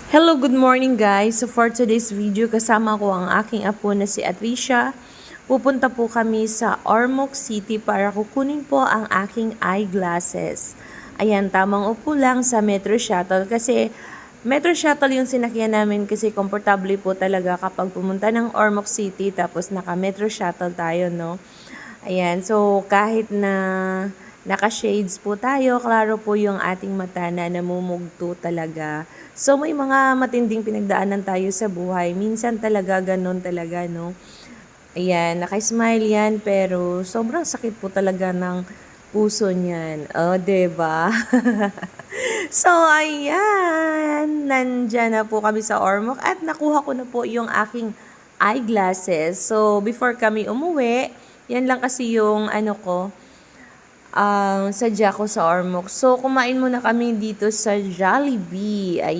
Hello, good morning guys. So for today's video, kasama ko ang aking apo na si Atricia. Pupunta po kami sa Ormoc City para kukunin po ang aking eyeglasses. Ayan, tamang upo lang sa Metro Shuttle kasi Metro Shuttle yung sinakyan namin kasi komportable po talaga kapag pumunta ng Ormoc City tapos naka Metro Shuttle tayo, no? Ayan, so kahit na naka-shades po tayo, klaro po yung ating mata na namumugto talaga. So may mga matinding pinagdaanan tayo sa buhay. Minsan talaga ganun talaga, no? Ayan, naka-smile yan pero sobrang sakit po talaga ng puso niyan. Oh, 'di ba? So ayan, nandyan na po kami sa Ormoc at nakuha ko na po yung aking eyeglasses. So before kami umuwi, yan lang kasi yung ano ko, sadya ko sa Ormoc. So kumain muna kami dito sa Jollibee. Ayan.